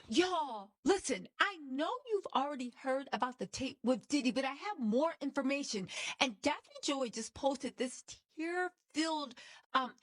Y'all, listen, I know you've already heard about the tape with Diddy, but I have more information. And Daphne Joy just posted this tear-filled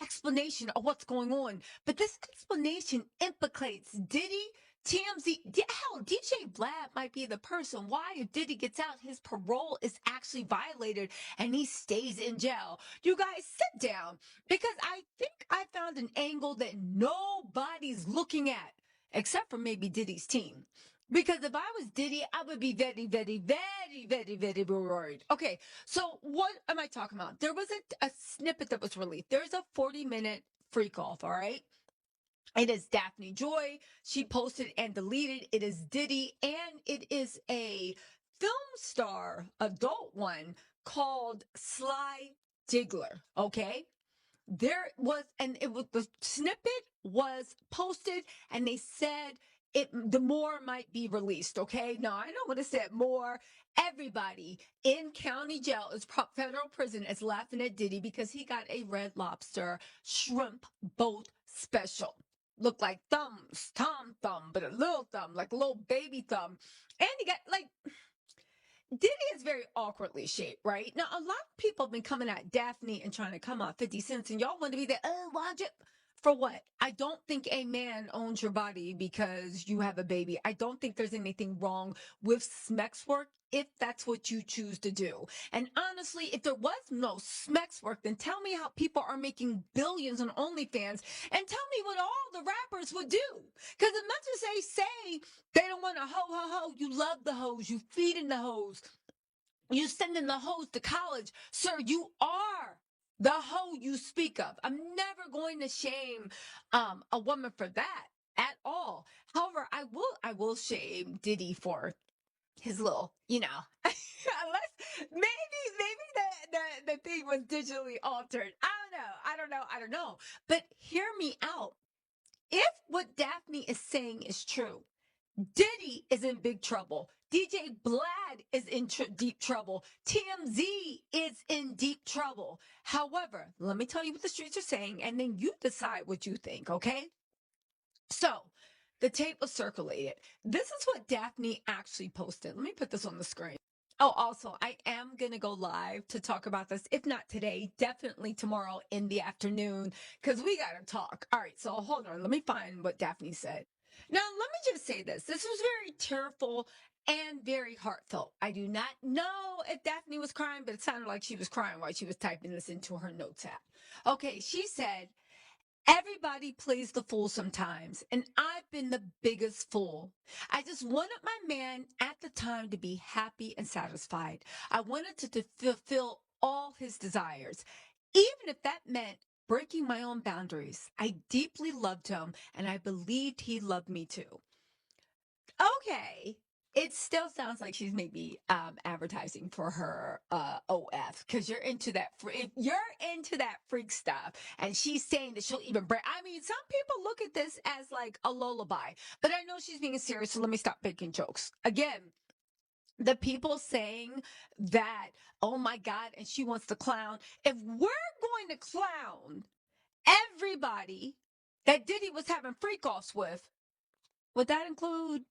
explanation of what's going on. But this explanation implicates Diddy, TMZ, hell, DJ Vlad might be the person why if Diddy gets out, his parole is actually violated and he stays in jail. You guys sit down because I think I found an angle that nobody's looking at except for maybe Diddy's team. Because if I was Diddy, I would be very, very, very, very, very worried. Okay, so what am I talking about? There was a snippet that was released. There's a 40-minute freak off, all right? It is Daphne Joy. She posted and deleted. It is Diddy, and it is a film star, adult one, called Sly Diggler, okay? There was, and it was, the snippet was posted and they said the more might be released. Okay, no, I don't want to say more. Everybody in county jail is federal prison is laughing at Diddy because he got a Red Lobster shrimp boat special. Looked like thumbs, Tom thumb, but a little thumb, like a little baby thumb. And he got like Diddy is very awkwardly shaped, right? Now, a lot of people have been coming at Daphne and trying to come out 50 cents, and y'all want to be there, oh, watch it. For what? I don't think a man owns your body because you have a baby. I don't think there's anything wrong with Smex work if that's what you choose to do. And honestly, if there was no Smex work, then tell me how people are making billions on OnlyFans and tell me what all the rappers would do. Because as much as they say they don't want to ho, you love the hoes, you feeding the hoes, you sending the hoes to college. Sir, you are the hoe you speak of. I'm never going to shame a woman for that at all. However, I will shame Diddy for his little, unless maybe the thing was digitally altered. I don't know. But hear me out. If what Daphne is saying is true, Diddy is in big trouble. DJ Vlad is in deep trouble. TMZ is in deep trouble. However, let me tell you what the streets are saying, and then you decide what you think, okay? So, the tape was circulated. This is what Daphne actually posted. Let me put this on the screen. Oh, also, I am going to go live to talk about this. If not today, definitely tomorrow in the afternoon, because we got to talk. All right, so hold on. Let me find what Daphne said. Now, let me just say this. This was very tearful and very heartfelt. I do not know if Daphne was crying, but it sounded like she was crying while she was typing this into her notes app. Okay, she said, everybody plays the fool sometimes, and I've been the biggest fool. I just wanted my man at the time to be happy and satisfied. I wanted to fulfill all his desires, even if that meant breaking my own boundaries. I deeply loved him, and I believed he loved me too. Okay. It still sounds like she's maybe advertising for her OF because you're into that. If you're into that freak stuff, and she's saying that she'll even break. I mean, some people look at this as like a lullaby, but I know she's being serious. So let me stop making jokes again. The people saying that, oh my God, and she wants to clown. If we're going to clown everybody that Diddy was having freak offs with, would that include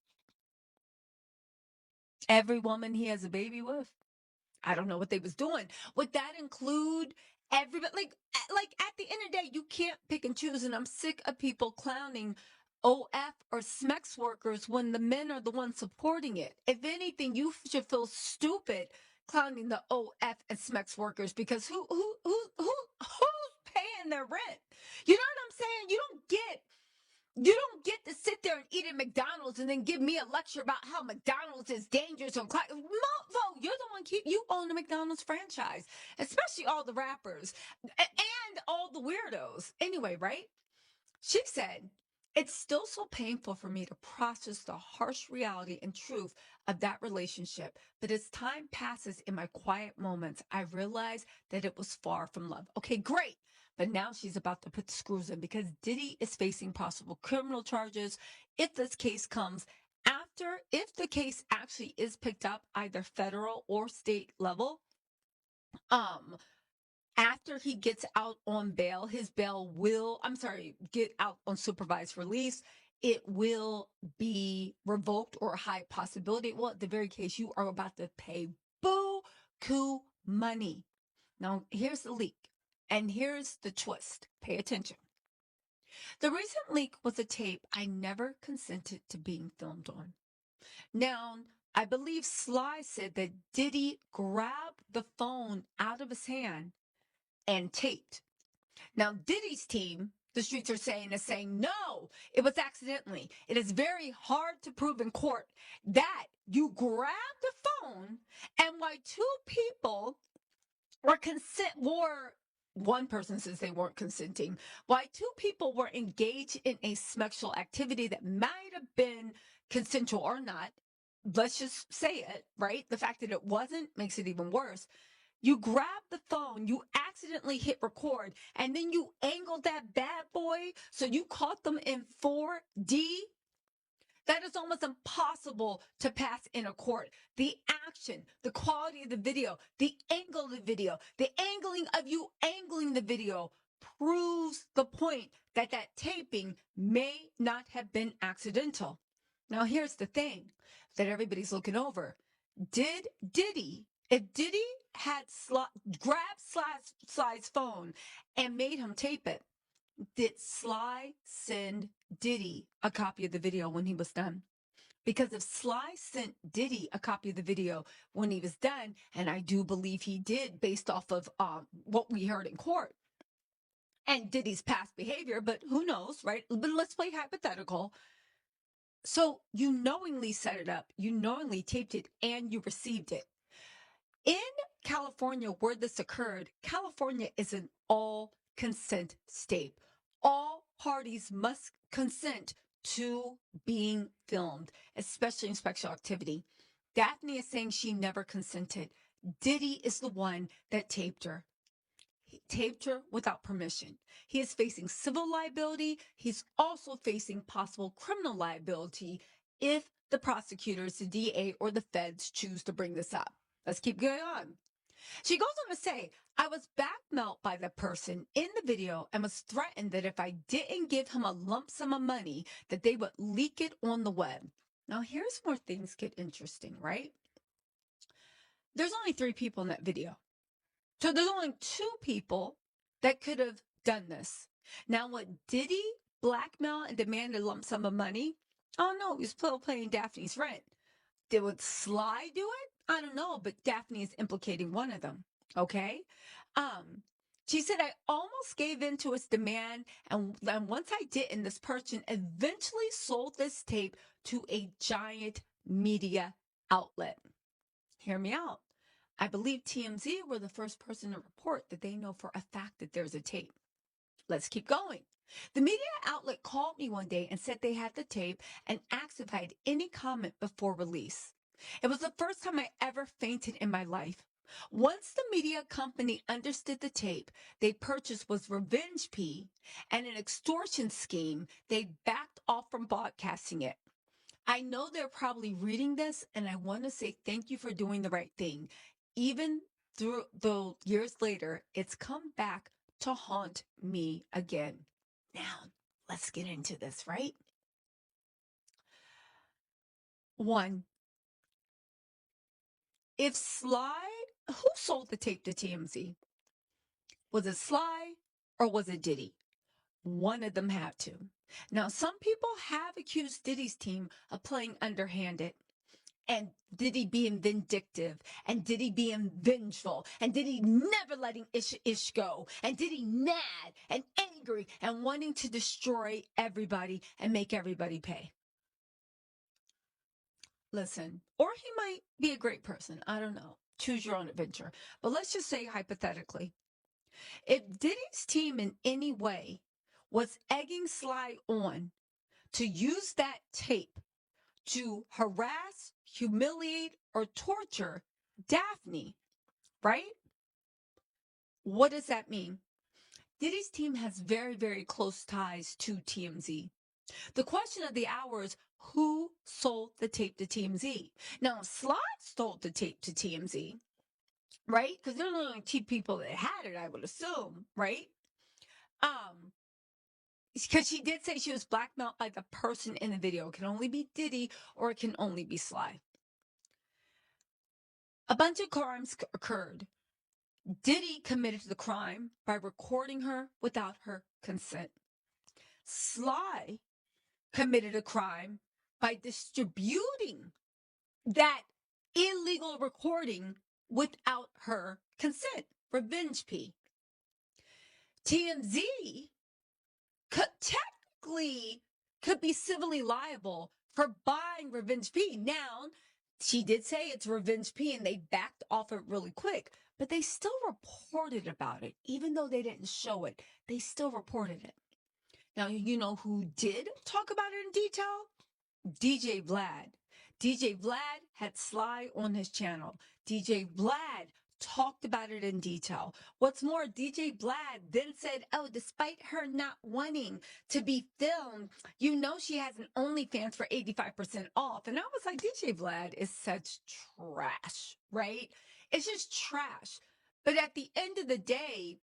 every woman he has a baby with? I don't know what they was doing. Would that include everybody? Like at the end of the day, you can't pick and choose. And I'm sick of people clowning OF or SMEX workers when the men are the ones supporting it. If anything, you should feel stupid clowning the OF and SMEX workers because who's paying their rent? You know what I'm saying? You don't get to sit there and eat at McDonald's and then give me a lecture about how McDonald's is dangerous. Mofo, you're the one you own the McDonald's franchise, especially all the rappers and all the weirdos. Anyway, right? She said, it's still so painful for me to process the harsh reality and truth of that relationship. But as time passes in my quiet moments, I realize that it was far from love. Okay, great. But now she's about to put the screws in because Diddy is facing possible criminal charges if this case comes after, if the case actually is picked up either federal or state level. Um, After he gets out on bail, his bail will, I'm sorry, get out on supervised release. it will be revoked, or a high possibility. Well, at the very case, you are about to pay boo-koo money. Now, here's the leak, and here's the twist. Pay attention. The recent leak was a tape I never consented to being filmed on. Now, I believe Sly said that Diddy grabbed the phone out of his hand and taped. Now, Diddy's team, the streets are saying, is saying, no, it was accidentally. It is very hard to prove in court that you grabbed the phone, and why two people one person says they weren't consenting, why two people were engaged in a sexual activity that might have been consensual or not. Let's just say it, right? The fact that it wasn't makes it even worse. You grab the phone, you accidentally hit record, and then you angled that bad boy so you caught them in 4D. That is almost impossible to pass in a court. The action, the quality of the video, the angle of the video, the angling of you angling the video proves the point that that taping may not have been accidental. Now, here's the thing that everybody's looking over. If Diddy had grabbed Sly's phone and made him tape it, did Sly send Diddy a copy of the video when he was done? Because if Sly sent Diddy a copy of the video when he was done, and I do believe he did based off of what we heard in court and Diddy's past behavior, but who knows, right? But let's play hypothetical. So you knowingly set it up, you knowingly taped it, and you received it. In California, where this occurred, California is an all consent state. All parties must consent to being filmed, especially in sexual activity. Daphne is saying she never consented. Diddy is the one that taped her. He taped her without permission. He is facing civil liability. He's also facing possible criminal liability if the prosecutors, the DA, or the feds choose to bring this up. Let's keep going on. She goes on to say, I was blackmailed by the person in the video and was threatened that if I didn't give him a lump sum of money, that they would leak it on the web. Now, here's where things get interesting, right? There's only 3 people in that video. So there's only 2 people that could have done this. Now, what Diddy blackmail and demand a lump sum of money? Oh, no, he was still paying Daphne's rent. Would Sly do it? I don't know, but Daphne is implicating one of them. Okay. She said, I almost gave in to his demand. And once I didn't, this person eventually sold this tape to a giant media outlet. Hear me out. I believe TMZ were the first person to report that they know for a fact that there's a tape. Let's keep going. The media outlet called me one day and said they had the tape and asked if I had any comment before release. It was the first time I ever fainted in my life. Once the media company understood the tape they purchased was Revenge P and an extortion scheme, they backed off from broadcasting it. I know they're probably reading this, and I want to say thank you for doing the right thing. Even through the years later, it's come back to haunt me again. Now, let's get into this, right? 1, if who sold the tape to TMZ? Was it Sly or was it Diddy? One of them had to. Now, some people have accused Diddy's team of playing underhanded, and Diddy being vindictive, and Diddy being vengeful, and Diddy never letting Ish go, and Diddy mad and angry and wanting to destroy everybody and make everybody pay. Listen, or he might be a great person. I don't know. Choose your own adventure. But let's just say hypothetically, if Diddy's team in any way was egging Sly on to use that tape to harass, humiliate, or torture Daphne, right? What does that mean? Diddy's team has very, very close ties to TMZ. The question of the hour is who sold the tape to TMZ? Now, Sly sold the tape to TMZ, right? Because they're the only 2 people that had it, I would assume, right? because she did say she was blackmailed by the person in the video. It can only be Diddy or it can only be Sly. A bunch of crimes occurred. Diddy committed the crime by recording her without her consent. Sly committed a crime by distributing that illegal recording without her consent. Revenge P. TMZ technically could be civilly liable for buying Revenge P. Now, she did say it's Revenge P and they backed off it really quick, but they still reported about it. Even though they didn't show it, they still reported it. Now, you know who did talk about it in detail? DJ Vlad. DJ Vlad had Sly on his channel. DJ Vlad talked about it in detail. What's more, DJ Vlad then said, oh, despite her not wanting to be filmed, you know she has an OnlyFans for 85% off. And I was like, DJ Vlad is such trash, right? It's just trash. But at the end of the day,